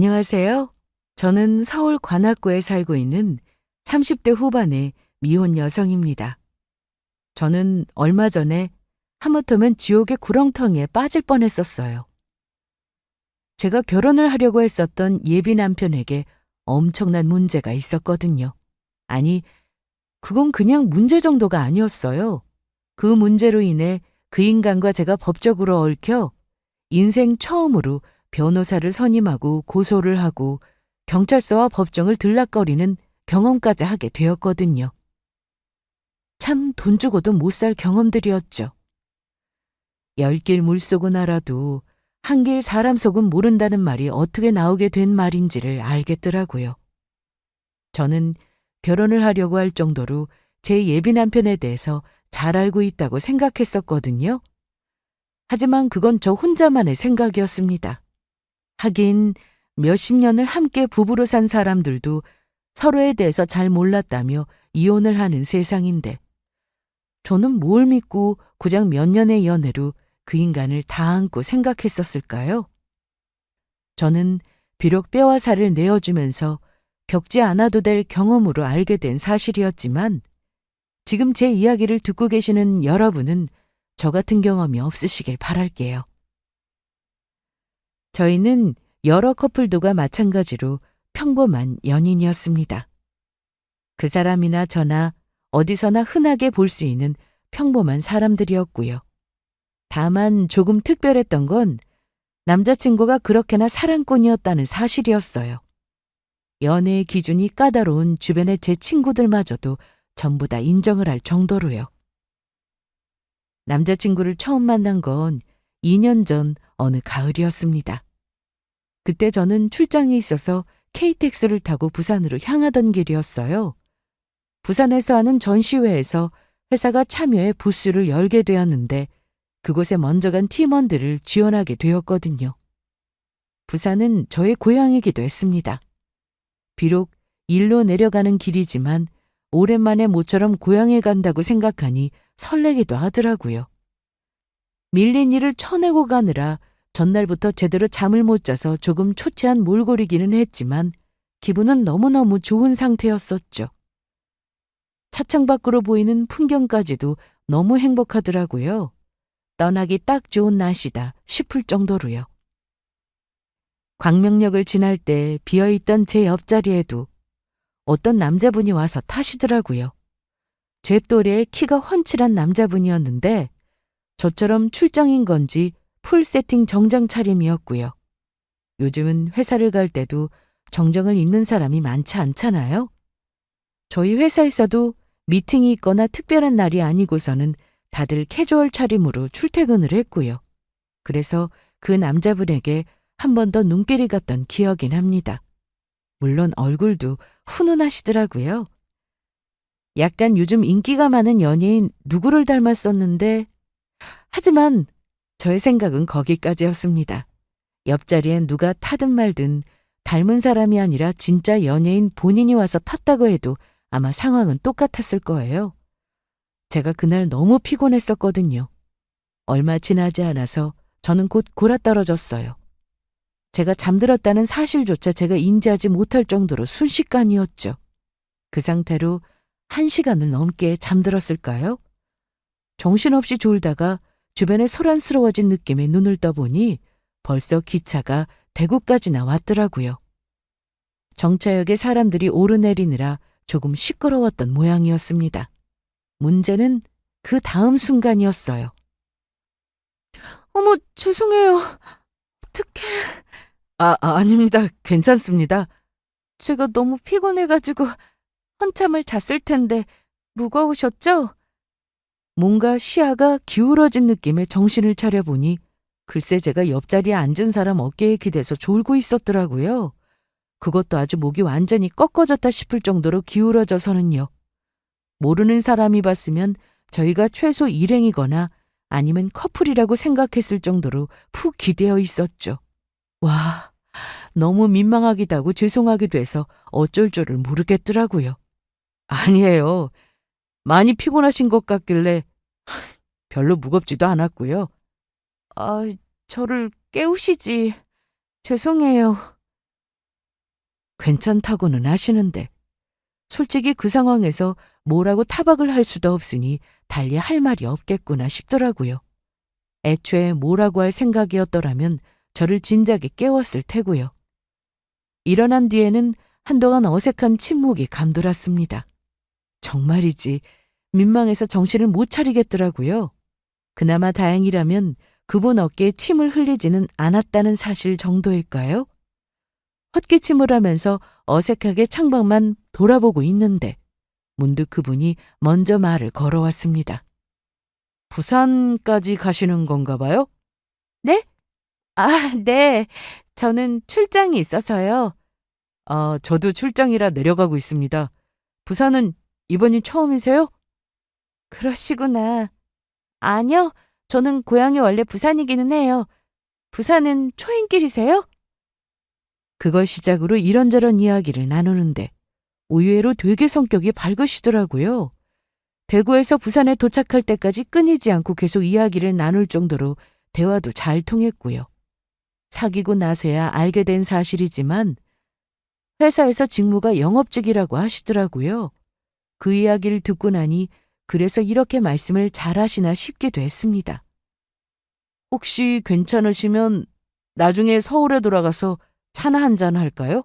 안녕하세요. 저는 서울 관악구에 살고 있는 30대 후반의 미혼 여성입니다. 저는 얼마 전에 하마터면 지옥의 구렁텅이에 빠질 뻔했었어요. 제가 결혼을 하려고 했었던 예비 남편에게 엄청난 문제가 있었거든요. 아니, 그건 그냥 문제 정도가 아니었어요. 그 문제로 인해 그 인간과 제가 법적으로 얽혀 인생 처음으로 변호사를 선임하고 고소를 하고 경찰서와 법정을 들락거리는 경험까지 하게 되었거든요. 참 돈 주고도 못 살 경험들이었죠. 열 길 물속은 알아도 한 길 사람 속은 모른다는 말이 어떻게 나오게 된 말인지를 알겠더라고요. 저는 결혼을 하려고 할 정도로 제 예비 남편에 대해서 잘 알고 있다고 생각했었거든요. 하지만 그건 저 혼자만의 생각이었습니다. 하긴 몇십 년을 함께 부부로 산 사람들도 서로에 대해서 잘 몰랐다며 이혼을 하는 세상인데 저는 뭘 믿고 고작 몇 년의 연애로 그 인간을 다 안고 생각했었을까요? 저는 비록 뼈와 살을 내어주면서 겪지 않아도 될 경험으로 알게 된 사실이었지만 지금 제 이야기를 듣고 계시는 여러분은 저 같은 경험이 없으시길 바랄게요. 저희는 여러 커플들과 마찬가지로 평범한 연인이었습니다. 그 사람이나 저나 어디서나 흔하게 볼 수 있는 평범한 사람들이었고요. 다만 조금 특별했던 건 남자친구가 그렇게나 사랑꾼이었다는 사실이었어요. 연애의 기준이 까다로운 주변의 제 친구들마저도 전부 다 인정을 할 정도로요. 남자친구를 처음 만난 건 2년 전 어느 가을이었습니다. 그때 저는 출장에 있어서 KTX를 타고 부산으로 향하던 길이었어요. 부산에서 하는 전시회에서 회사가 참여해 부스를 열게 되었는데 그곳에 먼저 간 팀원들을 지원하게 되었거든요. 부산은 저의 고향이기도 했습니다. 비록 일로 내려가는 길이지만 오랜만에 모처럼 고향에 간다고 생각하니 설레기도 하더라고요. 밀린 일을 쳐내고 가느라 전날부터 제대로 잠을 못 자서 조금 초췌한 몰골이기는 했지만 기분은 너무너무 좋은 상태였었죠. 차창 밖으로 보이는 풍경까지도 너무 행복하더라고요. 떠나기 딱 좋은 날씨다 싶을 정도로요. 광명역을 지날 때 비어있던 제 옆자리에도 어떤 남자분이 와서 타시더라고요. 제 또래의 키가 훤칠한 남자분이었는데 저처럼 출장인 건지 풀 세팅 정장 차림이었고요. 요즘은 회사를 갈 때도 정장을 입는 사람이 많지 않잖아요. 저희 회사에서도 미팅이 있거나 특별한 날이 아니고서는 다들 캐주얼 차림으로 출퇴근을 했고요. 그래서 그 남자분에게 한 번 더 눈길이 갔던 기억이 납니다. 물론 얼굴도 훈훈하시더라고요. 약간 요즘 인기가 많은 연예인 누구를 닮았었는데 하지만 저의 생각은 거기까지였습니다. 옆자리엔 누가 타든 말든 닮은 사람이 아니라 진짜 연예인 본인이 와서 탔다고 해도 아마 상황은 똑같았을 거예요. 제가 그날 너무 피곤했었거든요. 얼마 지나지 않아서 저는 곧 골아떨어졌어요. 제가 잠들었다는 사실조차 제가 인지하지 못할 정도로 순식간이었죠. 그 상태로 1시간을 넘게 잠들었을까요? 정신없이 졸다가 주변에 소란스러워진 느낌에 눈을 떠보니 벌써 기차가 대구까지나 왔더라고요. 정차역에 사람들이 오르내리느라 조금 시끄러웠던 모양이었습니다. 문제는 그 다음 순간이었어요. 어머, 죄송해요. 어떡해. 아닙니다. 괜찮습니다. 제가 너무 피곤해가지고 한참을 잤을 텐데 무거우셨죠? 뭔가 시야가 기울어진 느낌에 정신을 차려보니 글쎄 제가 옆자리에 앉은 사람 어깨에 기대서 졸고 있었더라고요. 그것도 아주 목이 완전히 꺾어졌다 싶을 정도로 기울어져서는요. 모르는 사람이 봤으면 저희가 최소 일행이거나 아니면 커플이라고 생각했을 정도로 푹 기대어 있었죠. 와, 너무 민망하기도 하고 죄송하기도 해서 어쩔 줄을 모르겠더라고요. 아니에요. 많이 피곤하신 것 같길래 별로 무겁지도 않았고요. 저를 깨우시지. 죄송해요. 괜찮다고는 하시는데 솔직히 그 상황에서 뭐라고 타박을 할 수도 없으니 달리 할 말이 없겠구나 싶더라고요. 애초에 뭐라고 할 생각이었더라면 저를 진작에 깨웠을 테고요. 일어난 뒤에는 한동안 어색한 침묵이 감돌았습니다. 정말이지 민망해서 정신을 못 차리겠더라고요. 그나마 다행이라면 그분 어깨에 침을 흘리지는 않았다는 사실 정도일까요? 헛기침을 하면서 어색하게 창밖만 돌아보고 있는데 문득 그분이 먼저 말을 걸어왔습니다. 부산까지 가시는 건가 봐요? 네? 아, 네. 저는 출장이 있어서요. 저도 출장이라 내려가고 있습니다. 부산은 이번이 처음이세요? 그러시구나. 아니요. 저는 고향이 원래 부산이기는 해요. 부산은 초행길이세요? 그걸 시작으로 이런저런 이야기를 나누는데 의외로 되게 성격이 밝으시더라고요. 대구에서 부산에 도착할 때까지 끊이지 않고 계속 이야기를 나눌 정도로 대화도 잘 통했고요. 사귀고 나서야 알게 된 사실이지만 회사에서 직무가 영업직이라고 하시더라고요. 그 이야기를 듣고 나니 그래서 이렇게 말씀을 잘하시나 싶기도 했습니다. 혹시 괜찮으시면 나중에 서울에 돌아가서 차나 한잔 할까요?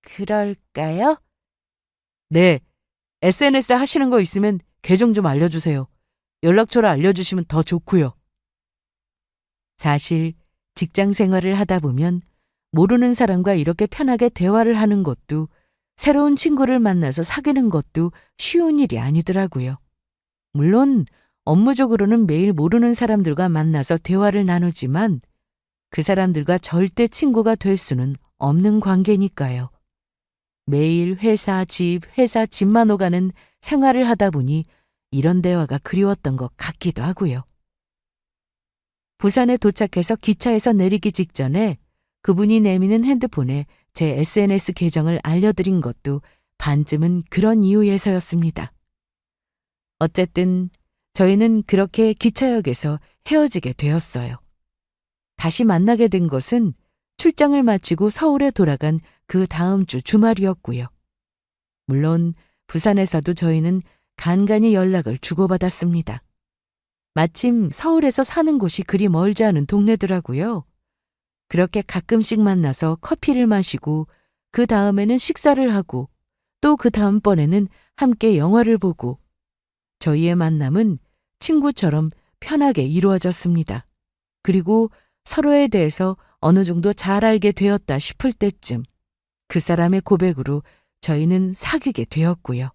그럴까요? 네, SNS 하시는 거 있으면 계정 좀 알려주세요. 연락처를 알려주시면 더 좋고요. 사실 직장 생활을 하다 보면 모르는 사람과 이렇게 편하게 대화를 하는 것도 새로운 친구를 만나서 사귀는 것도 쉬운 일이 아니더라고요. 물론 업무적으로는 매일 모르는 사람들과 만나서 대화를 나누지만 그 사람들과 절대 친구가 될 수는 없는 관계니까요. 매일 회사 집만 오가는 생활을 하다 보니 이런 대화가 그리웠던 것 같기도 하고요. 부산에 도착해서 기차에서 내리기 직전에 그분이 내미는 핸드폰에 제 SNS 계정을 알려드린 것도 반쯤은 그런 이유에서였습니다. 어쨌든 저희는 그렇게 기차역에서 헤어지게 되었어요. 다시 만나게 된 것은 출장을 마치고 서울에 돌아간 그 다음 주 주말이었고요. 물론 부산에서도 저희는 간간히 연락을 주고받았습니다. 마침 서울에서 사는 곳이 그리 멀지 않은 동네더라고요. 그렇게 가끔씩 만나서 커피를 마시고 그 다음에는 식사를 하고 또 그 다음번에는 함께 영화를 보고 저희의 만남은 친구처럼 편하게 이루어졌습니다. 그리고 서로에 대해서 어느 정도 잘 알게 되었다 싶을 때쯤 그 사람의 고백으로 저희는 사귀게 되었고요.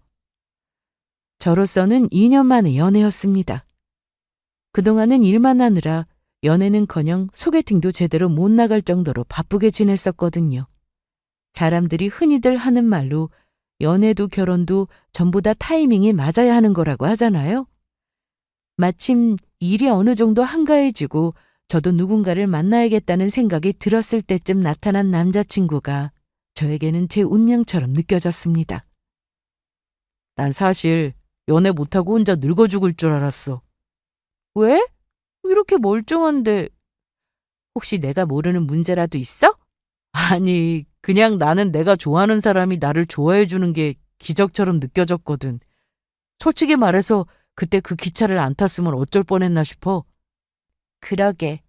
저로서는 2년 만의 연애였습니다. 그동안은 일만 하느라 연애는커녕 소개팅도 제대로 못 나갈 정도로 바쁘게 지냈었거든요. 사람들이 흔히들 하는 말로 연애도 결혼도 전부 다 타이밍이 맞아야 하는 거라고 하잖아요. 마침 일이 어느 정도 한가해지고 저도 누군가를 만나야겠다는 생각이 들었을 때쯤 나타난 남자친구가 저에게는 제 운명처럼 느껴졌습니다. 난 사실 연애 못하고 혼자 늙어 죽을 줄 알았어. 왜? 이렇게 멀쩡한데 혹시 내가 모르는 문제라도 있어? 아니, 그냥 나는 내가 좋아하는 사람이 나를 좋아해 주는 게 기적처럼 느껴졌거든. 솔직히 말해서 그때 그 기차를 안 탔으면 어쩔 뻔했나 싶어. 그러게.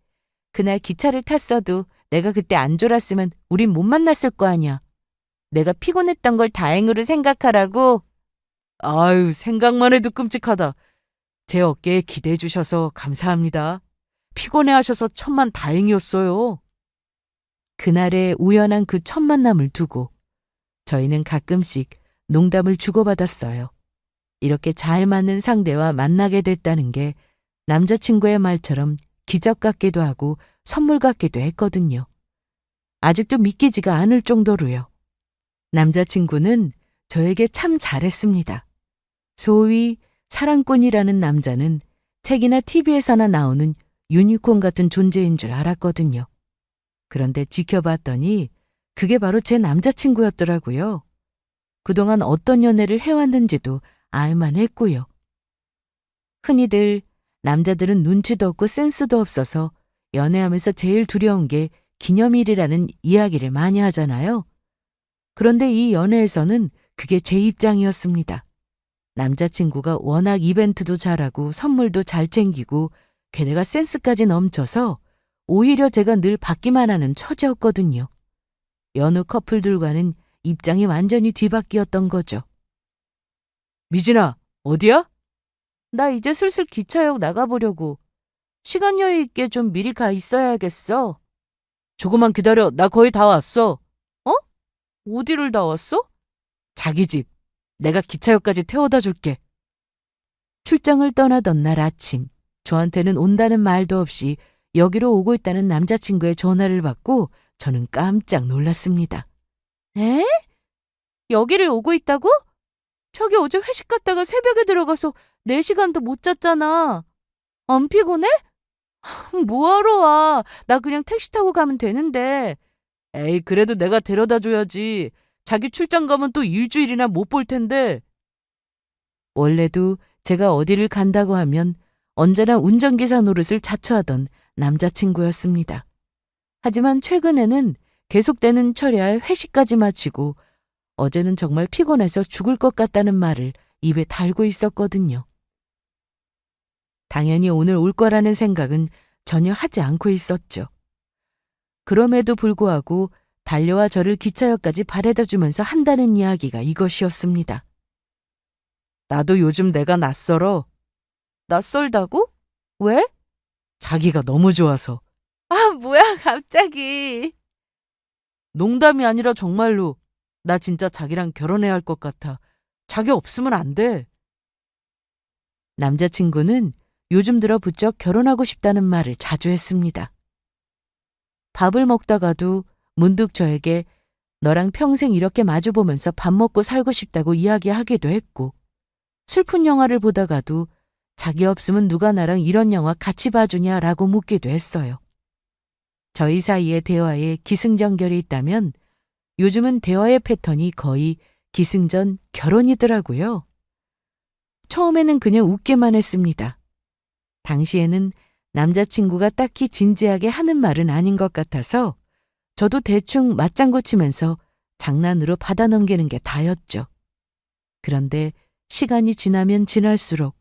그날 기차를 탔어도 내가 그때 안 졸았으면 우린 못 만났을 거 아니야. 내가 피곤했던 걸 다행으로 생각하라고. 아유, 생각만 해도 끔찍하다. 제 어깨에 기대해 주셔서 감사합니다. 피곤해하셔서 천만 다행이었어요. 그날의 우연한 그 첫 만남을 두고 저희는 가끔씩 농담을 주고받았어요. 이렇게 잘 맞는 상대와 만나게 됐다는 게 남자친구의 말처럼 기적 같기도 하고 선물 같기도 했거든요. 아직도 믿기지가 않을 정도로요. 남자친구는 저에게 참 잘했습니다. 소위 사랑꾼이라는 남자는 책이나 TV에서나 나오는 유니콘 같은 존재인 줄 알았거든요. 그런데 지켜봤더니 그게 바로 제 남자친구였더라고요. 그동안 어떤 연애를 해왔는지도 알만 했고요. 흔히들 남자들은 눈치도 없고 센스도 없어서 연애하면서 제일 두려운 게 기념일이라는 이야기를 많이 하잖아요. 그런데 이 연애에서는 그게 제 입장이었습니다. 남자친구가 워낙 이벤트도 잘하고 선물도 잘 챙기고 걔네가 센스까지 넘쳐서 오히려 제가 늘 받기만 하는 처지였거든요. 여느 커플들과는 입장이 완전히 뒤바뀌었던 거죠. 미진아, 어디야? 나 이제 슬슬 기차역 나가보려고. 시간 여유 있게 좀 미리 가 있어야겠어. 조금만 기다려. 나 거의 다 왔어. 어? 어디를 다 왔어? 자기 집. 내가 기차역까지 태워다 줄게. 출장을 떠나던 날 아침, 저한테는 온다는 말도 없이 여기로 오고 있다는 남자친구의 전화를 받고 저는 깜짝 놀랐습니다. 에? 여기를 오고 있다고? 저기 어제 회식 갔다가 새벽에 들어가서 4시간도 못 잤잖아. 안 피곤해? 뭐하러 와? 나 그냥 택시 타고 가면 되는데. 에이, 그래도 내가 데려다 줘야지. 자기 출장 가면 또 일주일이나 못 볼 텐데. 원래도 제가 어디를 간다고 하면 언제나 운전기사 노릇을 자처하던 남자친구였습니다. 하지만 최근에는 계속되는 철야에 회식까지 마치고 어제는 정말 피곤해서 죽을 것 같다는 말을 입에 달고 있었거든요. 당연히 오늘 올 거라는 생각은 전혀 하지 않고 있었죠. 그럼에도 불구하고 달려와 저를 기차역까지 바래다 주면서 한다는 이야기가 이것이었습니다. 나도 요즘 내가 낯설어. 낯설다고? 왜? 자기가 너무 좋아서. 아, 뭐야, 갑자기. 농담이 아니라 정말로. 나 진짜 자기랑 결혼해야 할 것 같아. 자기 없으면 안 돼. 남자친구는 요즘 들어 부쩍 결혼하고 싶다는 말을 자주 했습니다. 밥을 먹다가도 문득 저에게 너랑 평생 이렇게 마주보면서 밥 먹고 살고 싶다고 이야기하기도 했고, 슬픈 영화를 보다가도 자기 없으면 누가 나랑 이런 영화 같이 봐주냐라고 묻기도 했어요. 저희 사이의 대화에 기승전결이 있다면 요즘은 대화의 패턴이 거의 기승전 결혼이더라고요. 처음에는 그냥 웃기만 했습니다. 당시에는 남자친구가 딱히 진지하게 하는 말은 아닌 것 같아서 저도 대충 맞장구 치면서 장난으로 받아 넘기는 게 다였죠. 그런데 시간이 지나면 지날수록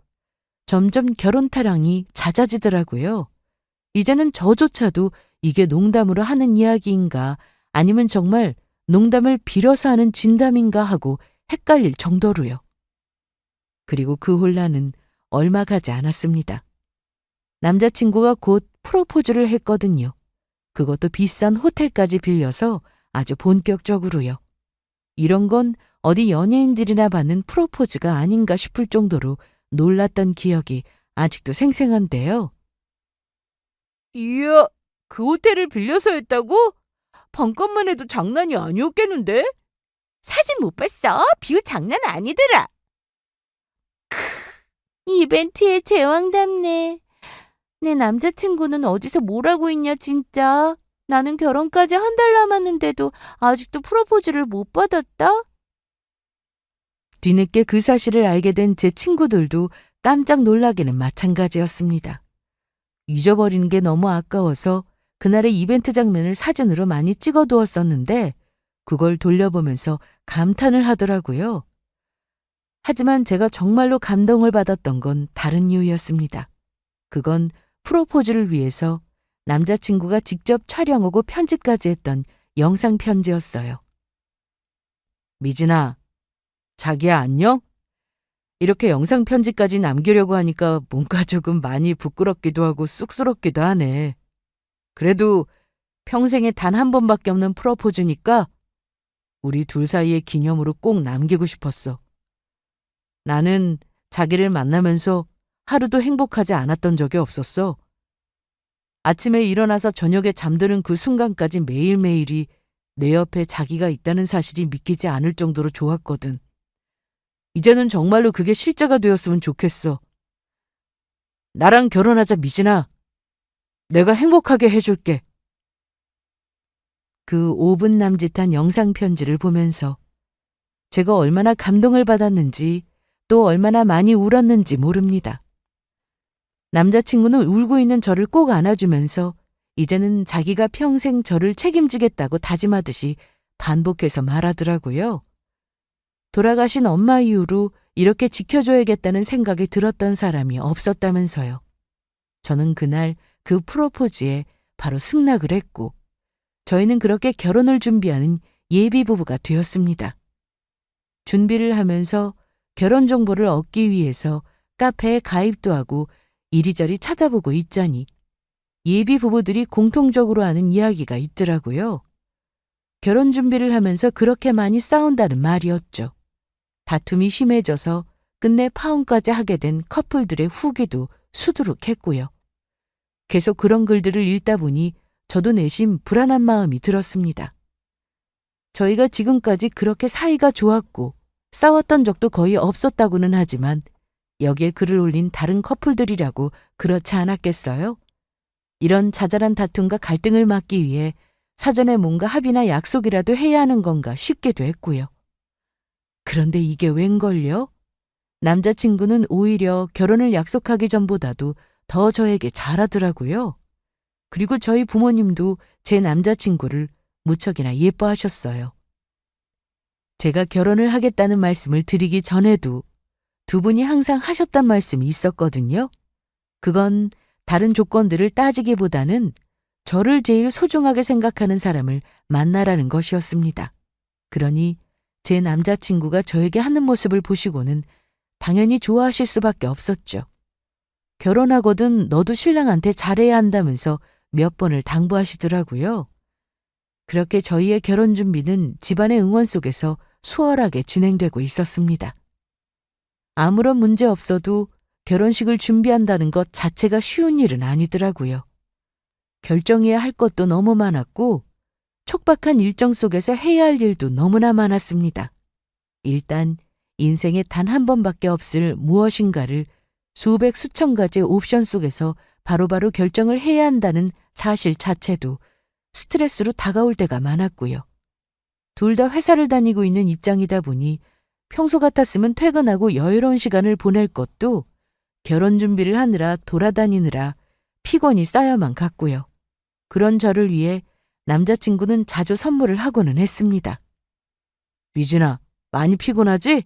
점점 결혼 타령이 잦아지더라고요. 이제는 저조차도 이게 농담으로 하는 이야기인가 아니면 정말 농담을 빌어서 하는 진담인가 하고 헷갈릴 정도로요. 그리고 그 혼란은 얼마 가지 않았습니다. 남자친구가 곧 프로포즈를 했거든요. 그것도 비싼 호텔까지 빌려서 아주 본격적으로요. 이런 건 어디 연예인들이나 받는 프로포즈가 아닌가 싶을 정도로 놀랐던 기억이 아직도 생생한데요. 이야, 그 호텔을 빌려서 했다고? 방값만 해도 장난이 아니었겠는데? 사진 못 봤어? 뷰 장난 아니더라. 이벤트의 제왕답네. 내 남자친구는 어디서 뭘 하고 있냐 진짜. 나는 결혼까지 한 달 남았는데도 아직도 프로포즈를 못 받았다. 뒤늦게 그 사실을 알게 된 제 친구들도 깜짝 놀라기는 마찬가지였습니다. 잊어버리는 게 너무 아까워서 그날의 이벤트 장면을 사진으로 많이 찍어두었었는데 그걸 돌려보면서 감탄을 하더라고요. 하지만 제가 정말로 감동을 받았던 건 다른 이유였습니다. 그건 프로포즈를 위해서 남자친구가 직접 촬영하고 편집까지 했던 영상 편지였어요. 미진아, 자기야 안녕? 이렇게 영상 편지까지 남기려고 하니까 뭔가 조금 많이 부끄럽기도 하고 쑥스럽기도 하네. 그래도 평생에 단 한 번밖에 없는 프로포즈니까 우리 둘 사이의 기념으로 꼭 남기고 싶었어. 나는 자기를 만나면서 하루도 행복하지 않았던 적이 없었어. 아침에 일어나서 저녁에 잠드는 그 순간까지 매일매일이 내 옆에 자기가 있다는 사실이 믿기지 않을 정도로 좋았거든. 이제는 정말로 그게 실제가 되었으면 좋겠어. 나랑 결혼하자, 미진아. 내가 행복하게 해줄게. 그 5분 남짓한 영상 편지를 보면서 제가 얼마나 감동을 받았는지 또 얼마나 많이 울었는지 모릅니다. 남자친구는 울고 있는 저를 꼭 안아주면서 이제는 자기가 평생 저를 책임지겠다고 다짐하듯이 반복해서 말하더라고요. 돌아가신 엄마 이후로 이렇게 지켜줘야겠다는 생각이 들었던 사람이 없었다면서요. 저는 그날 그 프로포즈에 바로 승낙을 했고 저희는 그렇게 결혼을 준비하는 예비 부부가 되었습니다. 준비를 하면서 결혼 정보를 얻기 위해서 카페에 가입도 하고 이리저리 찾아보고 있자니 예비 부부들이 공통적으로 하는 이야기가 있더라고요. 결혼 준비를 하면서 그렇게 많이 싸운다는 말이었죠. 다툼이 심해져서 끝내 파혼까지 하게 된 커플들의 후기도 수두룩했고요. 계속 그런 글들을 읽다 보니 저도 내심 불안한 마음이 들었습니다. 저희가 지금까지 그렇게 사이가 좋았고 싸웠던 적도 거의 없었다고는 하지만 여기에 글을 올린 다른 커플들이라고 그렇지 않았겠어요? 이런 자잘한 다툼과 갈등을 막기 위해 사전에 뭔가 합의나 약속이라도 해야 하는 건가 싶기도 했고요. 그런데 이게 웬걸요? 남자친구는 오히려 결혼을 약속하기 전보다도 더 저에게 잘하더라고요. 그리고 저희 부모님도 제 남자친구를 무척이나 예뻐하셨어요. 제가 결혼을 하겠다는 말씀을 드리기 전에도 두 분이 항상 하셨단 말씀이 있었거든요. 그건 다른 조건들을 따지기보다는 저를 제일 소중하게 생각하는 사람을 만나라는 것이었습니다. 그러니 제 남자친구가 저에게 하는 모습을 보시고는 당연히 좋아하실 수밖에 없었죠. 결혼하거든 너도 신랑한테 잘해야 한다면서 몇 번을 당부하시더라고요. 그렇게 저희의 결혼 준비는 집안의 응원 속에서 수월하게 진행되고 있었습니다. 아무런 문제 없어도 결혼식을 준비한다는 것 자체가 쉬운 일은 아니더라고요. 결정해야 할 것도 너무 많았고 촉박한 일정 속에서 해야 할 일도 너무나 많았습니다. 일단 인생에 단 한 번밖에 없을 무엇인가를 수백 수천 가지의 옵션 속에서 바로바로 결정을 해야 한다는 사실 자체도 스트레스로 다가올 때가 많았고요. 둘 다 회사를 다니고 있는 입장이다 보니 평소 같았으면 퇴근하고 여유로운 시간을 보낼 것도 결혼 준비를 하느라 돌아다니느라 피곤이 쌓여만 갔고요. 그런 저를 위해 남자친구는 자주 선물을 하고는 했습니다. 미진아, 많이 피곤하지?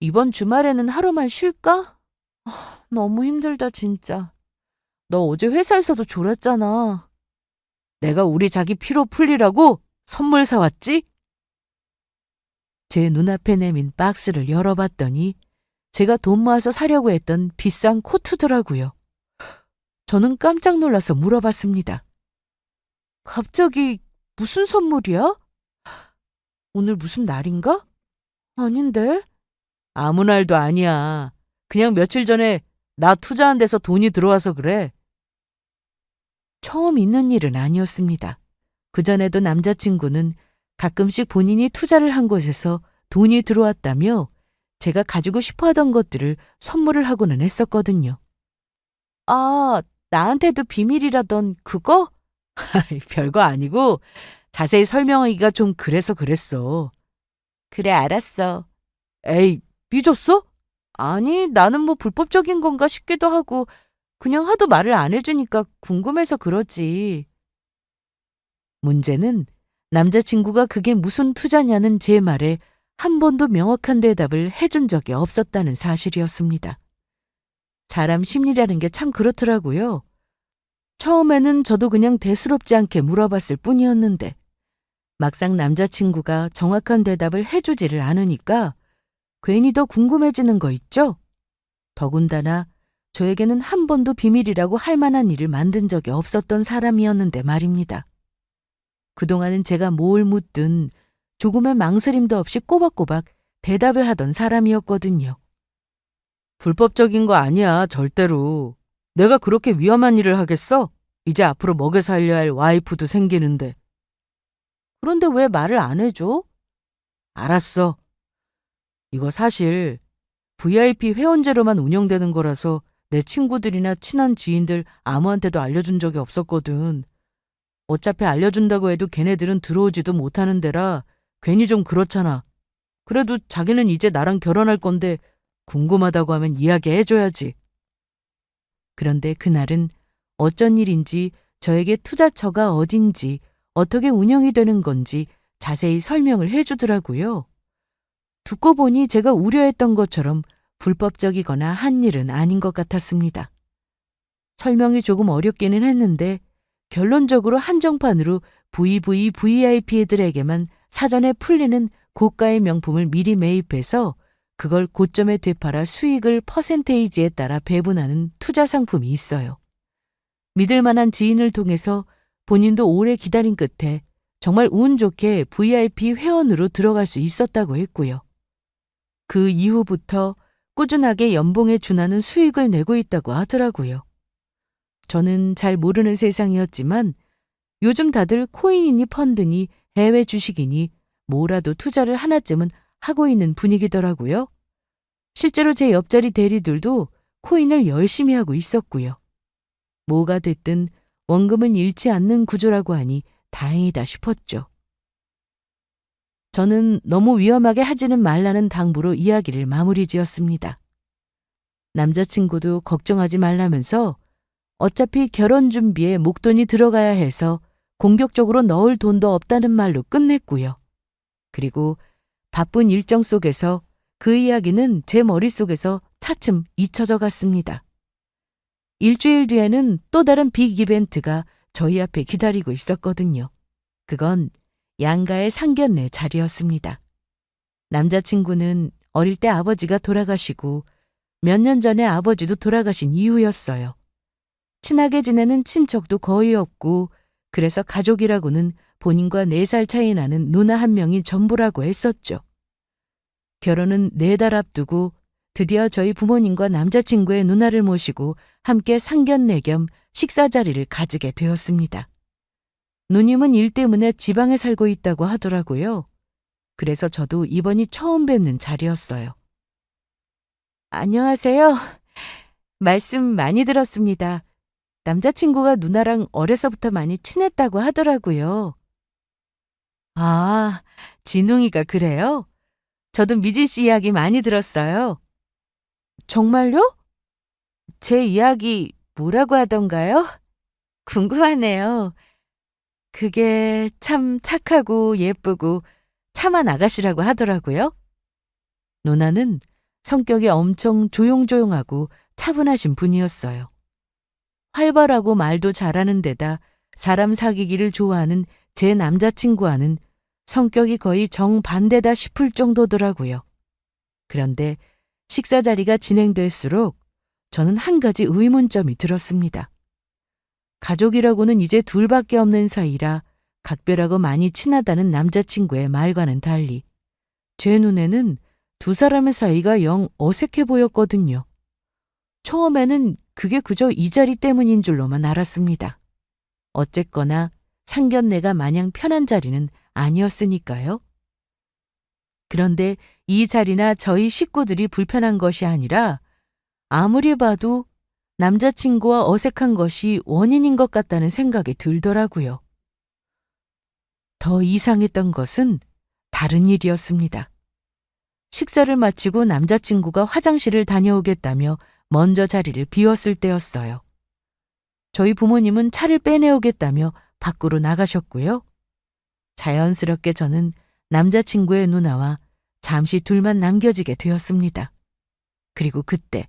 이번 주말에는 하루만 쉴까? 너무 힘들다 진짜. 너 어제 회사에서도 졸았잖아. 내가 우리 자기 피로 풀리라고 선물 사왔지? 제 눈앞에 내민 박스를 열어봤더니 제가 돈 모아서 사려고 했던 비싼 코트더라고요. 저는 깜짝 놀라서 물어봤습니다. 갑자기 무슨 선물이야? 오늘 무슨 날인가? 아닌데? 아무 날도 아니야. 그냥 며칠 전에 나 투자한 데서 돈이 들어와서 그래. 처음 있는 일은 아니었습니다. 그전에도 남자친구는 가끔씩 본인이 투자를 한 곳에서 돈이 들어왔다며 제가 가지고 싶어 하던 것들을 선물을 하고는 했었거든요. 아, 나한테도 비밀이라던 그거? 별거 아니고 자세히 설명하기가 좀 그래서 그랬어. 그래, 알았어. 에이, 삐졌어? 아니, 나는 뭐 불법적인 건가 싶기도 하고 그냥 하도 말을 안 해주니까 궁금해서 그러지. 문제는 남자친구가 그게 무슨 투자냐는 제 말에 한 번도 명확한 대답을 해준 적이 없었다는 사실이었습니다. 사람 심리라는 게 참 그렇더라고요. 처음에는 저도 그냥 대수롭지 않게 물어봤을 뿐이었는데 막상 남자친구가 정확한 대답을 해주지를 않으니까 괜히 더 궁금해지는 거 있죠? 더군다나 저에게는 한 번도 비밀이라고 할 만한 일을 만든 적이 없었던 사람이었는데 말입니다. 그동안은 제가 뭘 묻든 조금의 망설임도 없이 꼬박꼬박 대답을 하던 사람이었거든요. 불법적인 거 아니야, 절대로. 내가 그렇게 위험한 일을 하겠어? 이제 앞으로 먹여 살려야 할 와이프도 생기는데. 그런데 왜 말을 안 해줘? 알았어. 이거 사실 VIP 회원제로만 운영되는 거라서 내 친구들이나 친한 지인들 아무한테도 알려준 적이 없었거든. 어차피 알려준다고 해도 걔네들은 들어오지도 못하는 데라 괜히 좀 그렇잖아. 그래도 자기는 이제 나랑 결혼할 건데 궁금하다고 하면 이야기해줘야지. 그런데 그날은 어쩐 일인지 저에게 투자처가 어딘지 어떻게 운영이 되는 건지 자세히 설명을 해주더라고요. 듣고 보니 제가 우려했던 것처럼 불법적이거나 한 일은 아닌 것 같았습니다. 설명이 조금 어렵기는 했는데 결론적으로 한정판으로 VVVIP들에게만 사전에 풀리는 고가의 명품을 미리 매입해서 그걸 고점에 되팔아 수익을 퍼센테이지에 따라 배분하는 투자 상품이 있어요. 믿을 만한 지인을 통해서 본인도 오래 기다린 끝에 정말 운 좋게 VIP 회원으로 들어갈 수 있었다고 했고요. 그 이후부터 꾸준하게 연봉에 준하는 수익을 내고 있다고 하더라고요. 저는 잘 모르는 세상이었지만 요즘 다들 코인이니 펀드니 해외 주식이니 뭐라도 투자를 하나쯤은 하고 있는 분위기더라고요. 실제로 제 옆자리 대리들도 코인을 열심히 하고 있었고요. 뭐가 됐든 원금은 잃지 않는 구조라고 하니 다행이다 싶었죠. 저는 너무 위험하게 하지는 말라는 당부로 이야기를 마무리 지었습니다. 남자친구도 걱정하지 말라면서 어차피 결혼 준비에 목돈이 들어가야 해서 공격적으로 넣을 돈도 없다는 말로 끝냈고요. 그리고 바쁜 일정 속에서 그 이야기는 제 머릿속에서 차츰 잊혀져 갔습니다. 일주일 뒤에는 또 다른 빅 이벤트가 저희 앞에 기다리고 있었거든요. 그건 양가의 상견례 자리였습니다. 남자친구는 어릴 때 아버지가 돌아가시고 몇 년 전에 아버지도 돌아가신 이후였어요. 친하게 지내는 친척도 거의 없고 그래서 가족이라고는 본인과 4살 차이 나는 누나 한 명이 전부라고 했었죠. 결혼은 4달 앞두고 드디어 저희 부모님과 남자친구의 누나를 모시고 함께 상견례 겸 식사 자리를 가지게 되었습니다. 누님은 일 때문에 지방에 살고 있다고 하더라고요. 그래서 저도 이번이 처음 뵙는 자리였어요. 안녕하세요. 말씀 많이 들었습니다. 남자친구가 누나랑 어려서부터 많이 친했다고 하더라고요. 아, 진웅이가 그래요? 저도 미진 씨 이야기 많이 들었어요. 정말요? 제 이야기 뭐라고 하던가요? 궁금하네요. 그게 참 착하고 예쁘고 참한 아가씨라고 하더라고요. 누나는 성격이 엄청 조용조용하고 차분하신 분이었어요. 활발하고 말도 잘하는 데다 사람 사귀기를 좋아하는 제 남자친구와는 성격이 거의 정반대다 싶을 정도더라고요. 그런데 식사 자리가 진행될수록 저는 한 가지 의문점이 들었습니다. 가족이라고는 이제 둘밖에 없는 사이라 각별하고 많이 친하다는 남자친구의 말과는 달리 제 눈에는 두 사람의 사이가 영 어색해 보였거든요. 처음에는 그게 그저 이 자리 때문인 줄로만 알았습니다. 어쨌거나 상견례가 마냥 편한 자리는 아니었으니까요. 그런데 이 자리나 저희 식구들이 불편한 것이 아니라 아무리 봐도 남자친구와 어색한 것이 원인인 것 같다는 생각이 들더라고요. 더 이상했던 것은 다른 일이었습니다. 식사를 마치고 남자친구가 화장실을 다녀오겠다며 먼저 자리를 비웠을 때였어요. 저희 부모님은 차를 빼내오겠다며 밖으로 나가셨고요. 자연스럽게 저는 남자친구의 누나와 잠시 둘만 남겨지게 되었습니다. 그리고 그때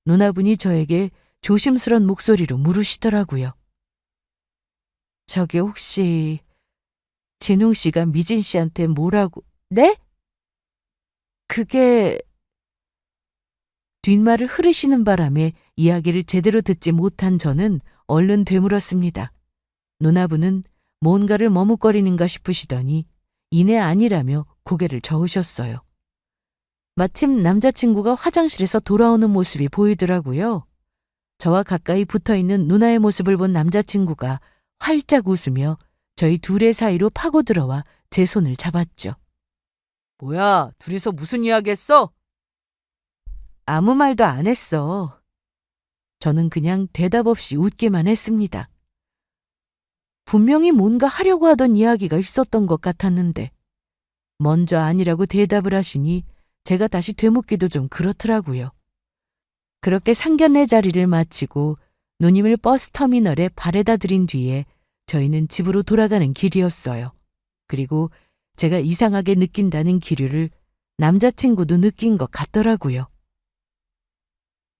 누나분이 저에게 조심스런 목소리로 물으시더라고요. 저기 혹시 진웅 씨가 미진 씨한테 뭐라고... 네? 그게... 뒷말을 흐르시는 바람에 이야기를 제대로 듣지 못한 저는 얼른 되물었습니다. 누나분은 뭔가를 머뭇거리는가 싶으시더니 이내 아니라며 고개를 저으셨어요. 마침 남자친구가 화장실에서 돌아오는 모습이 보이더라고요. 저와 가까이 붙어있는 누나의 모습을 본 남자친구가 활짝 웃으며 저희 둘의 사이로 파고들어와 제 손을 잡았죠. 뭐야, 둘이서 무슨 이야기 했어? 아무 말도 안 했어. 저는 그냥 대답 없이 웃기만 했습니다. 분명히 뭔가 하려고 하던 이야기가 있었던 것 같았는데 먼저 아니라고 대답을 하시니 제가 다시 되묻기도 좀 그렇더라고요. 그렇게 상견례 자리를 마치고 누님을 버스터미널에 바래다 드린 뒤에 저희는 집으로 돌아가는 길이었어요. 그리고 제가 이상하게 느낀다는 기류를 남자친구도 느낀 것 같더라고요.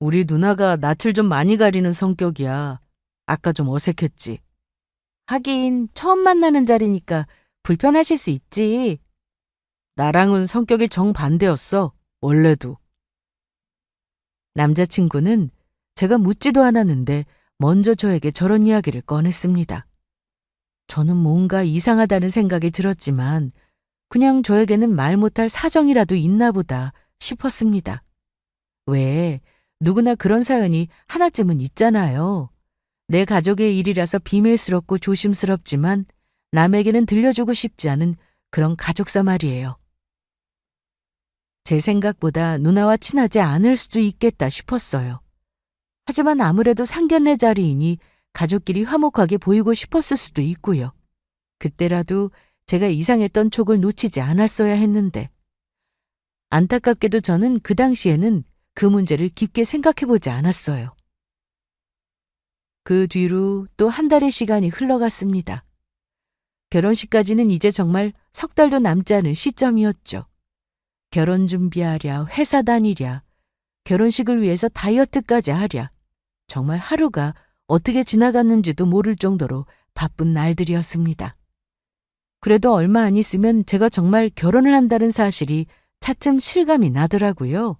우리 누나가 낯을 좀 많이 가리는 성격이야. 아까 좀 어색했지. 하긴 처음 만나는 자리니까 불편하실 수 있지. 나랑은 성격이 정반대였어. 원래도. 남자친구는 제가 묻지도 않았는데 먼저 저에게 저런 이야기를 꺼냈습니다. 저는 뭔가 이상하다는 생각이 들었지만 그냥 저에게는 말 못할 사정이라도 있나 보다 싶었습니다. 왜 누구나 그런 사연이 하나쯤은 있잖아요. 내 가족의 일이라서 비밀스럽고 조심스럽지만 남에게는 들려주고 싶지 않은 그런 가족사 말이에요. 제 생각보다 누나와 친하지 않을 수도 있겠다 싶었어요. 하지만 아무래도 상견례 자리이니 가족끼리 화목하게 보이고 싶었을 수도 있고요. 그때라도 제가 이상했던 촉을 놓치지 않았어야 했는데 안타깝게도 저는 그 당시에는 그 문제를 깊게 생각해보지 않았어요. 그 뒤로 또 한 달의 시간이 흘러갔습니다. 결혼식까지는 이제 정말 석 달도 남지 않은 시점이었죠. 결혼 준비하랴, 회사 다니랴, 결혼식을 위해서 다이어트까지 하랴. 정말 하루가 어떻게 지나갔는지도 모를 정도로 바쁜 날들이었습니다. 그래도 얼마 안 있으면 제가 정말 결혼을 한다는 사실이 차츰 실감이 나더라고요.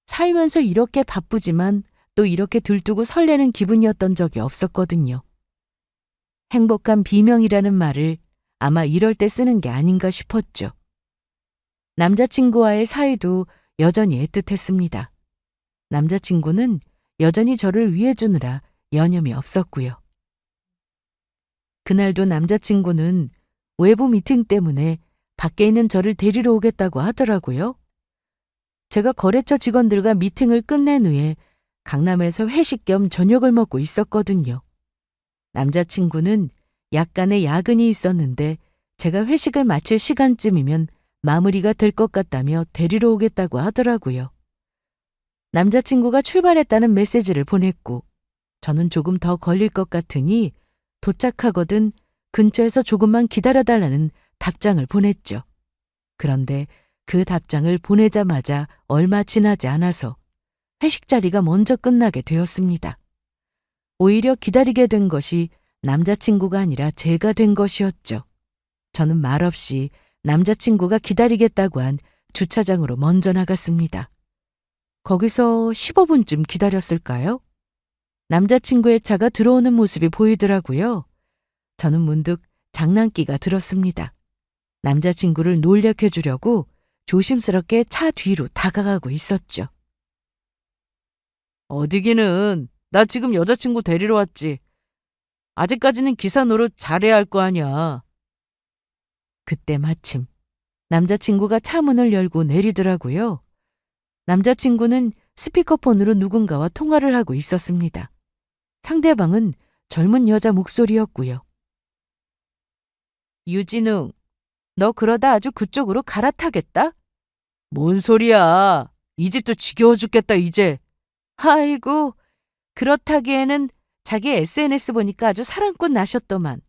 살면서 이렇게 바쁘지만 또 이렇게 들뜨고 설레는 기분이었던 적이 없었거든요. 행복한 비명이라는 말을 아마 이럴 때 쓰는 게 아닌가 싶었죠. 남자친구와의 사이도 여전히 애틋했습니다. 남자친구는 여전히 저를 위해주느라 여념이 없었고요. 그날도 남자친구는 외부 미팅 때문에 밖에 있는 저를 데리러 오겠다고 하더라고요. 제가 거래처 직원들과 미팅을 끝낸 후에 강남에서 회식 겸 저녁을 먹고 있었거든요. 남자친구는 약간의 야근이 있었는데 제가 회식을 마칠 시간쯤이면 마무리가 될 것 같다며 데리러 오겠다고 하더라고요. 남자친구가 출발했다는 메시지를 보냈고 저는 조금 더 걸릴 것 같으니 도착하거든 근처에서 조금만 기다려달라는 답장을 보냈죠. 그런데 그 답장을 보내자마자 얼마 지나지 않아서 회식 자리가 먼저 끝나게 되었습니다. 오히려 기다리게 된 것이 남자친구가 아니라 제가 된 것이었죠. 저는 말없이 남자친구가 기다리겠다고 한 주차장으로 먼저 나갔습니다. 거기서 15분쯤 기다렸을까요? 남자친구의 차가 들어오는 모습이 보이더라고요. 저는 문득 장난기가 들었습니다. 남자친구를 놀래켜 주려고 조심스럽게 차 뒤로 다가가고 있었죠. 어디기는 나 지금 여자친구 데리러 왔지. 아직까지는 기사 노릇 잘해야 할 거 아니야. 그때 마침 남자친구가 차 문을 열고 내리더라고요. 남자친구는 스피커폰으로 누군가와 통화를 하고 있었습니다. 상대방은 젊은 여자 목소리였고요. 유진웅, 너 그러다 아주 그쪽으로 갈아타겠다? 뭔 소리야. 이 집도 지겨워 죽겠다 이제. 아이고, 그렇다기에는 자기 SNS 보니까 아주 사랑꾼 나셨더만.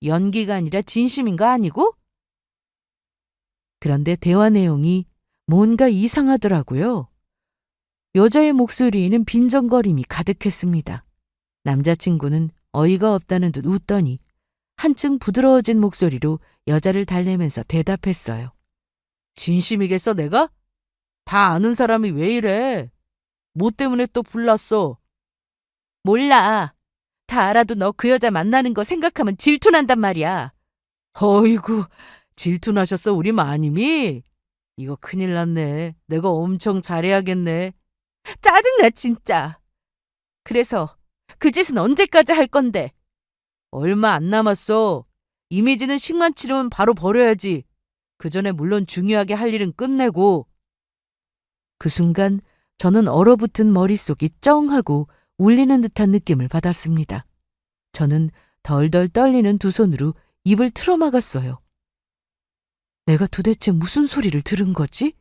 연기가 아니라 진심인 거 아니고? 그런데 대화 내용이 뭔가 이상하더라고요. 여자의 목소리에는 빈정거림이 가득했습니다. 남자친구는 어이가 없다는 듯 웃더니 한층 부드러워진 목소리로 여자를 달래면서 대답했어요. 진심이겠어 내가? 다 아는 사람이 왜 이래? 뭐 때문에 또 불났어? 몰라. 다 알아도 너 그 여자 만나는 거 생각하면 질투난단 말이야. 어이구, 질투나셨어 우리 마님이? 이거 큰일 났네. 내가 엄청 잘해야겠네. 짜증나 진짜. 그래서 그 짓은 언제까지 할 건데? 얼마 안 남았어. 이미지는 식만 치르면 바로 버려야지. 그 전에 물론 중요하게 할 일은 끝내고. 그 순간 저는 얼어붙은 머릿속이 쩡하고 울리는 듯한 느낌을 받았습니다. 저는 덜덜 떨리는 두 손으로 입을 틀어막았어요. 내가 도대체 무슨 소리를 들은 거지?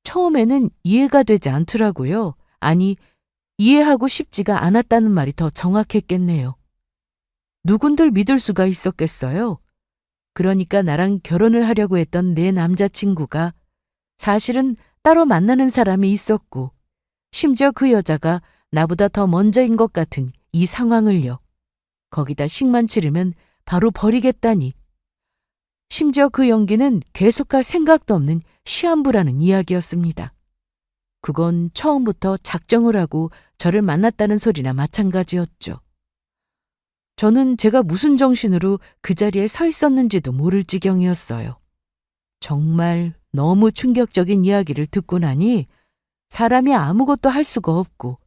처음에는 이해가 되지 않더라고요. 아니, 이해하고 싶지가 않았다는 말이 더 정확했겠네요. 누군들 믿을 수가 있었겠어요? 그러니까 나랑 결혼을 하려고 했던 내 남자친구가 사실은 따로 만나는 사람이 있었고, 심지어 그 여자가 나보다 더 먼저인 것 같은 이 상황을요. 거기다 식만 치르면 바로 버리겠다니. 심지어 그 연기는 계속할 생각도 없는 시한부라는 이야기였습니다. 그건 처음부터 작정을 하고 저를 만났다는 소리나 마찬가지였죠. 저는 제가 무슨 정신으로 그 자리에 서 있었는지도 모를 지경이었어요. 정말 너무 충격적인 이야기를 듣고 나니 사람이 아무것도 할 수가 없고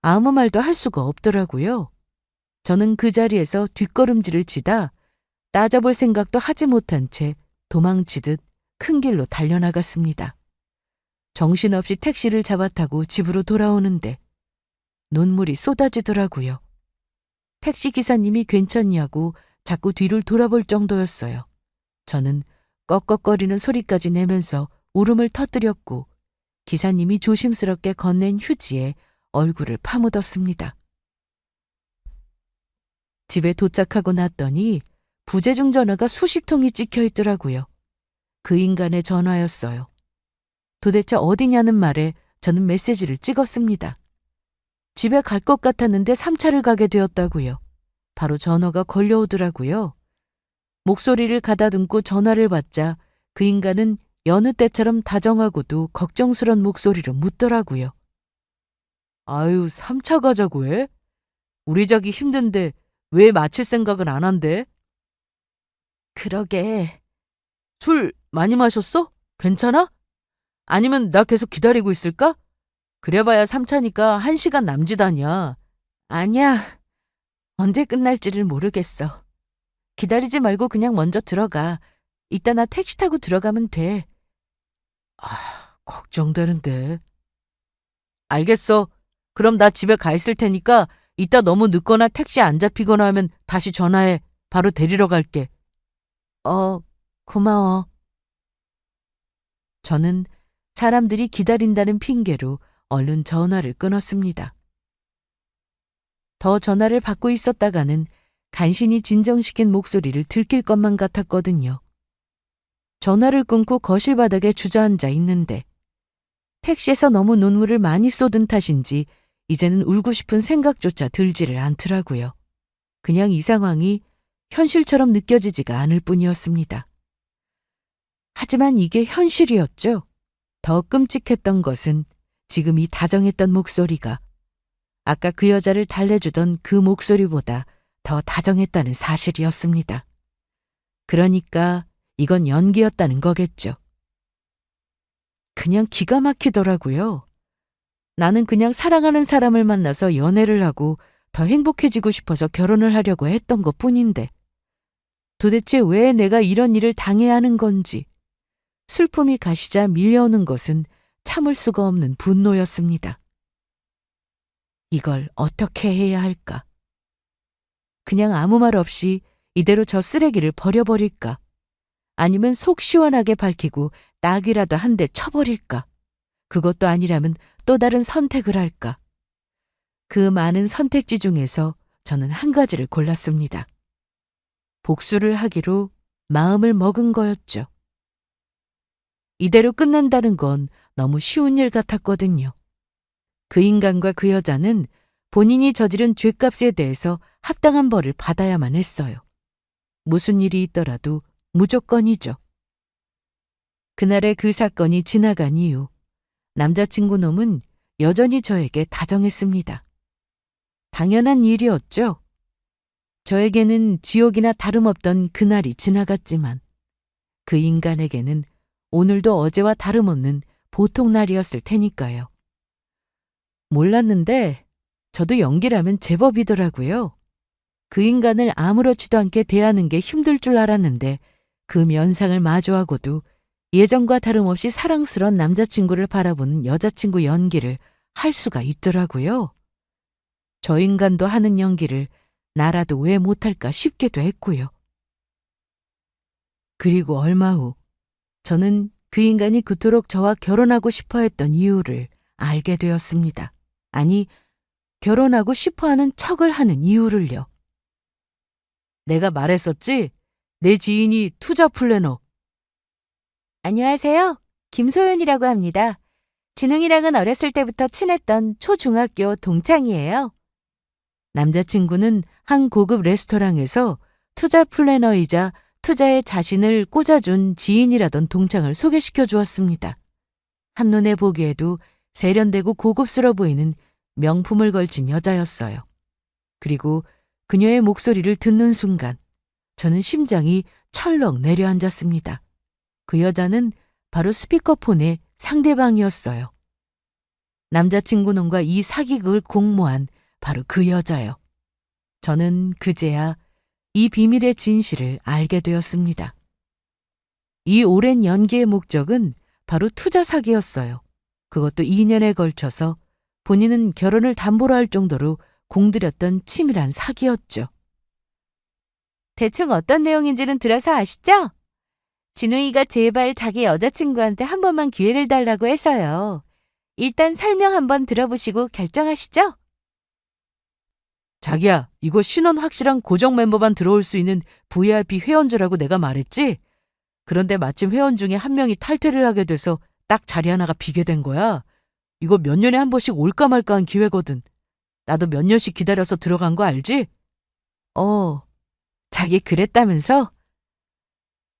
아무 말도 할 수가 없더라고요. 저는 그 자리에서 뒷걸음질을 치다 따져볼 생각도 하지 못한 채 도망치듯 큰 길로 달려나갔습니다. 정신없이 택시를 잡아타고 집으로 돌아오는데 눈물이 쏟아지더라고요. 택시 기사님이 괜찮냐고 자꾸 뒤를 돌아볼 정도였어요. 저는 꺽꺽거리는 소리까지 내면서 울음을 터뜨렸고 기사님이 조심스럽게 건넨 휴지에 얼굴을 파묻었습니다. 집에 도착하고 났더니 부재중 전화가 수십 통이 찍혀 있더라고요. 그 인간의 전화였어요. 도대체 어디냐는 말에 저는 메시지를 찍었습니다. 집에 갈 것 같았는데 3차를 가게 되었다고요. 바로 전화가 걸려오더라고요. 목소리를 가다듬고 전화를 받자 그 인간은 여느 때처럼 다정하고도 걱정스런 목소리로 묻더라고요. 아유, 3차 가자고 해? 우리 자기 힘든데 왜 마칠 생각을 안 한대? 그러게. 술 많이 마셨어? 괜찮아? 아니면 나 계속 기다리고 있을까? 그래봐야 3차니까 1시간 남짓 아니야. 아니야. 언제 끝날지를 모르겠어. 기다리지 말고 그냥 먼저 들어가. 이따 나 택시 타고 들어가면 돼. 걱정되는데. 알겠어. 그럼 나 집에 가 있을 테니까 이따 너무 늦거나 택시 안 잡히거나 하면 다시 전화해. 바로 데리러 갈게. 고마워. 저는 사람들이 기다린다는 핑계로 얼른 전화를 끊었습니다. 더 전화를 받고 있었다가는 간신히 진정시킨 목소리를 들킬 것만 같았거든요. 전화를 끊고 거실 바닥에 주저앉아 있는데 택시에서 너무 눈물을 많이 쏟은 탓인지 이제는 울고 싶은 생각조차 들지를 않더라고요. 그냥 이 상황이 현실처럼 느껴지지가 않을 뿐이었습니다. 하지만 이게 현실이었죠. 더 끔찍했던 것은 지금 이 다정했던 목소리가 아까 그 여자를 달래주던 그 목소리보다 더 다정했다는 사실이었습니다. 그러니까 이건 연기였다는 거겠죠. 그냥 기가 막히더라고요. 나는 그냥 사랑하는 사람을 만나서 연애를 하고 더 행복해지고 싶어서 결혼을 하려고 했던 것뿐인데 도대체 왜 내가 이런 일을 당해야 하는 건지 슬픔이 가시자 밀려오는 것은 참을 수가 없는 분노였습니다. 이걸 어떻게 해야 할까? 그냥 아무 말 없이 이대로 저 쓰레기를 버려버릴까? 아니면 속 시원하게 밝히고 낙이라도 한 대 쳐버릴까? 그것도 아니라면 또 다른 선택을 할까? 그 많은 선택지 중에서 저는 한 가지를 골랐습니다. 복수를 하기로 마음을 먹은 거였죠. 이대로 끝난다는 건 너무 쉬운 일 같았거든요. 그 인간과 그 여자는 본인이 저지른 죄값에 대해서 합당한 벌을 받아야만 했어요. 무슨 일이 있더라도 무조건이죠. 그날의 그 사건이 지나간 이후 남자친구 놈은 여전히 저에게 다정했습니다. 당연한 일이었죠. 저에게는 지옥이나 다름없던 그날이 지나갔지만 그 인간에게는 오늘도 어제와 다름없는 보통 날이었을 테니까요. 몰랐는데 저도 연기라면 제법이더라고요. 그 인간을 아무렇지도 않게 대하는 게 힘들 줄 알았는데 그 면상을 마주하고도 예전과 다름없이 사랑스러운 남자친구를 바라보는 여자친구 연기를 할 수가 있더라고요. 저 인간도 하는 연기를 나라도 왜 못할까 싶기도 했고요. 그리고 얼마 후 저는 그 인간이 그토록 저와 결혼하고 싶어 했던 이유를 알게 되었습니다. 아니, 결혼하고 싶어하는 척을 하는 이유를요. 내가 말했었지? 내 지인이 투자 플래너. 안녕하세요. 김소연이라고 합니다. 진웅이랑은 어렸을 때부터 친했던 초중학교 동창이에요. 남자친구는 한 고급 레스토랑에서 투자 플래너이자 투자에 자신을 꽂아준 지인이라던 동창을 소개시켜 주었습니다. 한눈에 보기에도 세련되고 고급스러워 보이는 명품을 걸친 여자였어요. 그리고 그녀의 목소리를 듣는 순간 저는 심장이 철렁 내려앉았습니다. 그 여자는 바로 스피커폰의 상대방이었어요. 남자친구 놈과 이 사기극을 공모한 바로 그 여자요. 저는 그제야 이 비밀의 진실을 알게 되었습니다. 이 오랜 연기의 목적은 바로 투자 사기였어요. 그것도 2년에 걸쳐서 본인은 결혼을 담보로 할 정도로 공들였던 치밀한 사기였죠. 대충 어떤 내용인지는 들어서 아시죠? 진우이가 제발 자기 여자친구한테 한 번만 기회를 달라고 해서요. 일단 설명 한번 들어보시고 결정하시죠? 자기야, 이거 신원 확실한 고정 멤버만 들어올 수 있는 VIP 회원제라고 내가 말했지? 그런데 마침 회원 중에 한 명이 탈퇴를 하게 돼서 딱 자리 하나가 비게 된 거야. 이거 몇 년에 한 번씩 올까 말까 한 기회거든. 나도 몇 년씩 기다려서 들어간 거 알지? 자기 그랬다면서?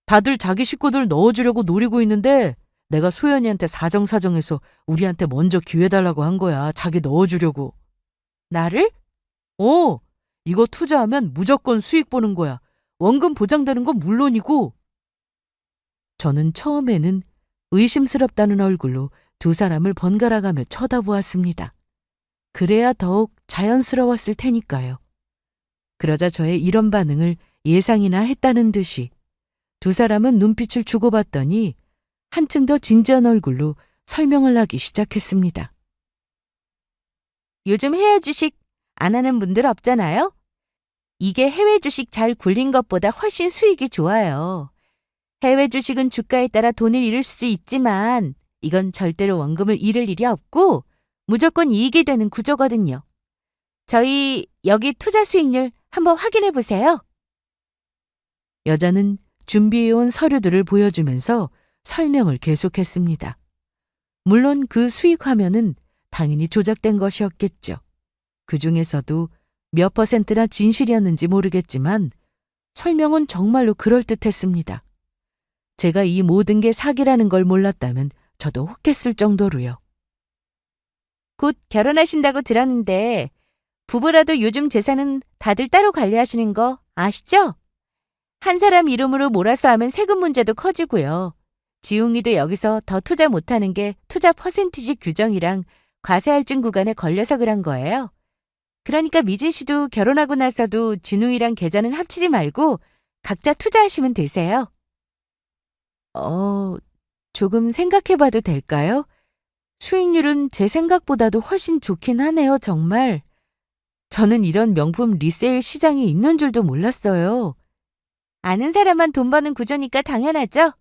다들 자기 식구들 넣어주려고 노리고 있는데 내가 소연이한테 사정사정해서 우리한테 먼저 기회 달라고 한 거야. 자기 넣어주려고. 나를? 이거 투자하면 무조건 수익 보는 거야. 원금 보장되는 건 물론이고. 저는 처음에는 의심스럽다는 얼굴로 두 사람을 번갈아가며 쳐다보았습니다. 그래야 더욱 자연스러웠을 테니까요. 그러자 저의 이런 반응을 예상이나 했다는 듯이 두 사람은 눈빛을 주고받더니 한층 더 진지한 얼굴로 설명을 하기 시작했습니다. 요즘 해외 주식 안 하는 분들 없잖아요? 이게 해외 주식 잘 굴린 것보다 훨씬 수익이 좋아요. 해외 주식은 주가에 따라 돈을 잃을 수도 있지만 이건 절대로 원금을 잃을 일이 없고 무조건 이익이 되는 구조거든요. 저희 여기 투자 수익률 한번 확인해 보세요. 여자는 준비해온 서류들을 보여주면서 설명을 계속했습니다. 물론 그 수익 화면은 당연히 조작된 것이었겠죠. 그 중에서도 몇 %나 진실이었는지 모르겠지만 설명은 정말로 그럴듯했습니다. 제가 이 모든 게 사기라는 걸 몰랐다면 저도 혹했을 정도로요. 곧 결혼하신다고 들었는데 부부라도 요즘 재산은 다들 따로 관리하시는 거 아시죠? 한 사람 이름으로 몰아서 하면 세금 문제도 커지고요. 지웅이도 여기서 더 투자 못하는 게 투자 퍼센티지 규정이랑 과세할증 구간에 걸려서 그런 거예요. 그러니까 미진 씨도 결혼하고 나서도 진웅이랑 계좌는 합치지 말고 각자 투자하시면 되세요. 조금 생각해봐도 될까요? 수익률은 제 생각보다도 훨씬 좋긴 하네요, 정말. 저는 이런 명품 리세일 시장이 있는 줄도 몰랐어요. 아는 사람만 돈 버는 구조니까 당연하죠.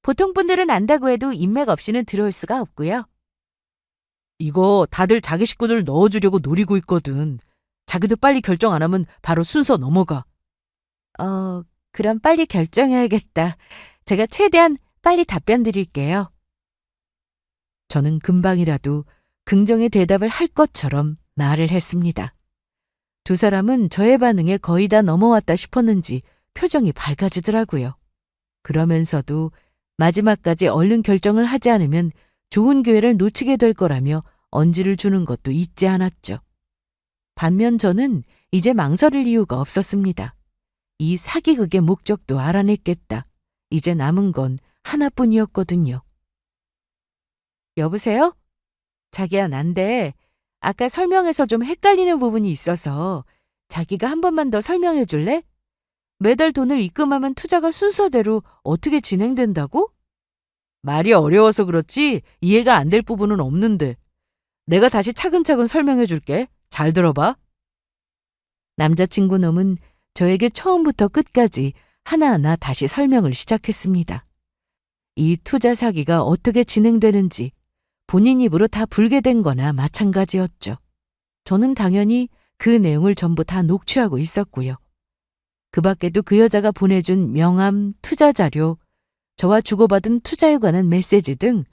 보통 분들은 안다고 해도 인맥 없이는 들어올 수가 없고요. 이거 다들 자기 식구들 넣어주려고 노리고 있거든. 자기도 빨리 결정 안 하면 바로 순서 넘어가. 그럼 빨리 결정해야겠다. 제가 최대한 빨리 답변 드릴게요. 저는 금방이라도 긍정의 대답을 할 것처럼 말을 했습니다. 두 사람은 저의 반응에 거의 다 넘어왔다 싶었는지 표정이 밝아지더라고요. 그러면서도 마지막까지 얼른 결정을 하지 않으면 좋은 기회를 놓치게 될 거라며 언지를 주는 것도 잊지 않았죠. 반면 저는 이제 망설일 이유가 없었습니다. 이 사기극의 목적도 알아냈겠다. 이제 남은 건 하나뿐이었거든요. 여보세요? 자기야, 난데 아까 설명해서 좀 헷갈리는 부분이 있어서 자기가 한 번만 더 설명해 줄래? 매달 돈을 입금하면 투자가 순서대로 어떻게 진행된다고? 말이 어려워서 그렇지 이해가 안 될 부분은 없는데. 내가 다시 차근차근 설명해 줄게. 잘 들어봐. 남자친구 놈은 저에게 처음부터 끝까지 하나하나 다시 설명을 시작했습니다. 이 투자 사기가 어떻게 진행되는지 본인 입으로 다 불게 된 거나 마찬가지였죠. 저는 당연히 그 내용을 전부 다 녹취하고 있었고요. 그 밖에도 그 여자가 보내준 명함, 투자 자료, 저와 주고받은 투자에 관한 메시지 등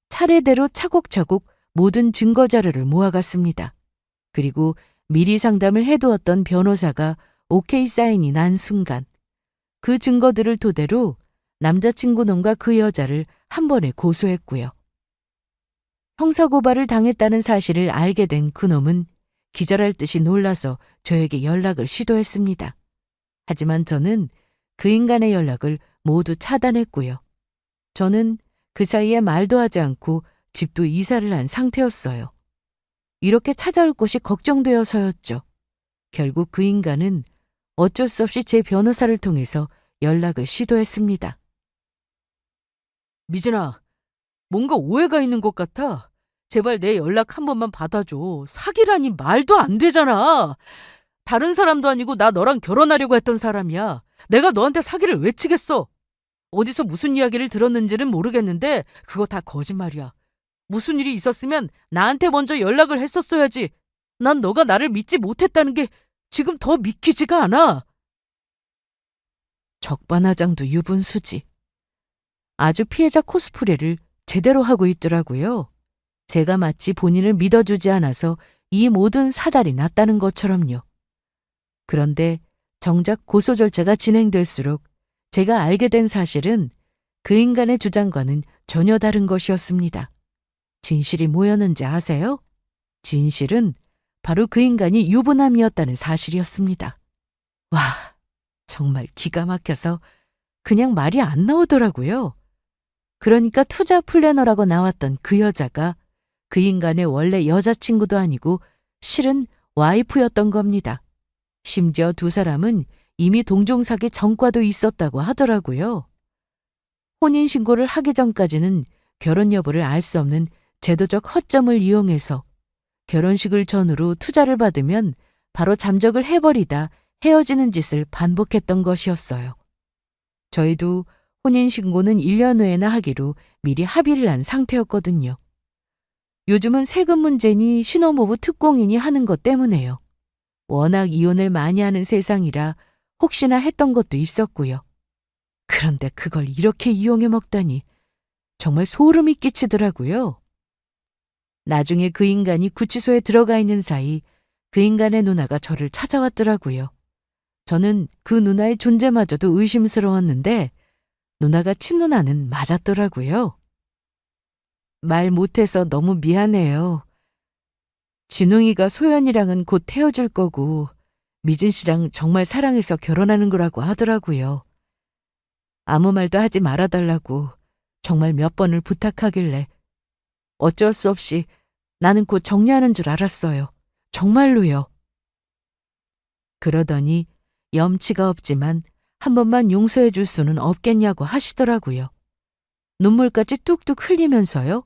차례대로 차곡차곡 모든 증거 자료를 모아갔습니다. 그리고 미리 상담을 해두었던 변호사가 오케이 사인이 난 순간 그 증거들을 토대로 남자친구 놈과 그 여자를 한 번에 고소했고요. 형사고발을 당했다는 사실을 알게 된 그놈은 기절할 듯이 놀라서 저에게 연락을 시도했습니다. 하지만 저는 그 인간의 연락을 모두 차단했고요. 저는 그 사이에 말도 하지 않고 집도 이사를 한 상태였어요. 이렇게 찾아올 곳이 걱정되어서였죠. 결국 그 인간은 어쩔 수 없이 제 변호사를 통해서 연락을 시도했습니다. 미진아, 뭔가 오해가 있는 것 같아. 제발 내 연락 한 번만 받아줘. 사기라니 말도 안 되잖아. 다른 사람도 아니고 나 너랑 결혼하려고 했던 사람이야. 내가 너한테 사기를 왜 치겠어? 어디서 무슨 이야기를 들었는지는 모르겠는데 그거 다 거짓말이야. 무슨 일이 있었으면 나한테 먼저 연락을 했었어야지. 난 너가 나를 믿지 못했다는 게 지금 더 믿기지가 않아. 적반하장도 유분수지. 아주 피해자 코스프레를 제대로 하고 있더라고요. 제가 마치 본인을 믿어주지 않아서 이 모든 사달이 났다는 것처럼요. 그런데 정작 고소 절차가 진행될수록 제가 알게 된 사실은 그 인간의 주장과는 전혀 다른 것이었습니다. 진실이 뭐였는지 아세요? 진실은 바로 그 인간이 유부남이었다는 사실이었습니다. 와, 정말 기가 막혀서 그냥 말이 안 나오더라고요. 그러니까 투자 플래너라고 나왔던 그 여자가 그 인간의 원래 여자친구도 아니고 실은 와이프였던 겁니다. 심지어 두 사람은 이미 동종사기 전과도 있었다고 하더라고요. 혼인신고를 하기 전까지는 결혼 여부를 알 수 없는 제도적 허점을 이용해서 결혼식을 전후로 투자를 받으면 바로 잠적을 해버리다 헤어지는 짓을 반복했던 것이었어요. 저희도 혼인신고는 1년 후에나 하기로 미리 합의를 한 상태였거든요. 요즘은 세금 문제니 신혼부부 특공이니 하는 것 때문에요. 워낙 이혼을 많이 하는 세상이라 혹시나 했던 것도 있었고요. 그런데 그걸 이렇게 이용해 먹다니 정말 소름이 끼치더라고요. 나중에 그 인간이 구치소에 들어가 있는 사이 그 인간의 누나가 저를 찾아왔더라고요. 저는 그 누나의 존재마저도 의심스러웠는데 누나가 친누나는 맞았더라고요. 말 못해서 너무 미안해요. 진웅이가 소연이랑은 곧 헤어질 거고 미진 씨랑 정말 사랑해서 결혼하는 거라고 하더라고요. 아무 말도 하지 말아달라고 정말 몇 번을 부탁하길래 어쩔 수 없이 나는 곧 정리하는 줄 알았어요. 정말로요. 그러더니 염치가 없지만 한 번만 용서해 줄 수는 없겠냐고 하시더라고요. 눈물까지 뚝뚝 흘리면서요.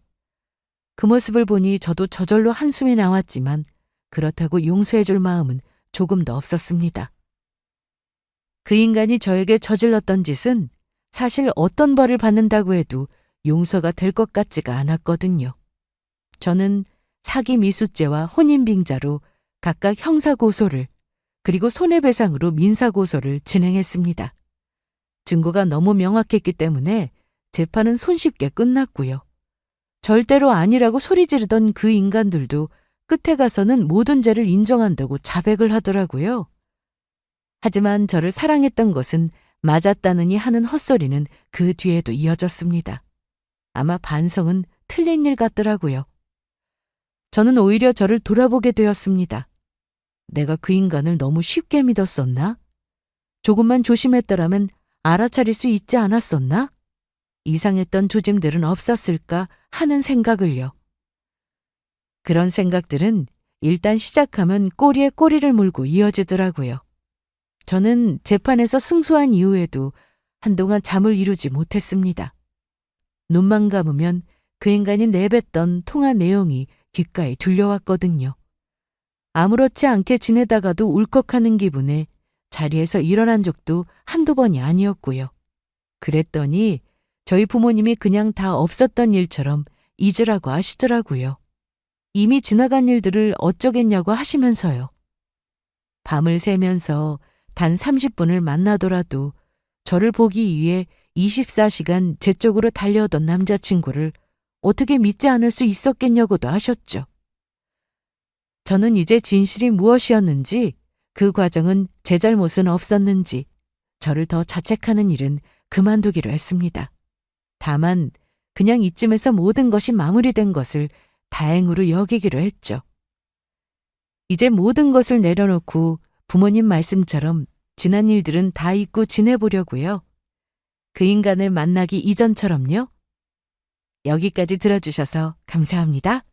그 모습을 보니 저도 저절로 한숨이 나왔지만 그렇다고 용서해 줄 마음은 조금도 없었습니다. 그 인간이 저에게 저질렀던 짓은 사실 어떤 벌을 받는다고 해도 용서가 될 것 같지가 않았거든요. 저는 사기 미수죄와 혼인빙자로 각각 형사고소를 그리고 손해배상으로 민사고소를 진행했습니다. 증거가 너무 명확했기 때문에 재판은 손쉽게 끝났고요. 절대로 아니라고 소리 지르던 그 인간들도 끝에 가서는 모든 죄를 인정한다고 자백을 하더라고요. 하지만 저를 사랑했던 것은 맞았다느니 하는 헛소리는 그 뒤에도 이어졌습니다. 아마 반성은 틀린 일 같더라고요. 저는 오히려 저를 돌아보게 되었습니다. 내가 그 인간을 너무 쉽게 믿었었나? 조금만 조심했더라면 알아차릴 수 있지 않았었나? 이상했던 조짐들은 없었을까 하는 생각을요. 그런 생각들은 일단 시작하면 꼬리에 꼬리를 물고 이어지더라고요. 저는 재판에서 승소한 이후에도 한동안 잠을 이루지 못했습니다. 눈만 감으면 그 인간이 내뱉던 통화 내용이 귓가에 들려왔거든요. 아무렇지 않게 지내다가도 울컥하는 기분에 자리에서 일어난 적도 한두 번이 아니었고요. 그랬더니 저희 부모님이 그냥 다 없었던 일처럼 잊으라고 하시더라고요. 이미 지나간 일들을 어쩌겠냐고 하시면서요. 밤을 새면서 단 30분을 만나더라도 저를 보기 위해 24시간 제 쪽으로 달려오던 남자친구를 어떻게 믿지 않을 수 있었겠냐고도 하셨죠. 저는 이제 진실이 무엇이었는지, 그 과정은 제 잘못은 없었는지, 저를 더 자책하는 일은 그만두기로 했습니다. 다만 그냥 이쯤에서 모든 것이 마무리된 것을 다행으로 여기기로 했죠. 이제 모든 것을 내려놓고 부모님 말씀처럼 지난 일들은 다 잊고 지내보려고요. 그 인간을 만나기 이전처럼요. 여기까지 들어주셔서 감사합니다.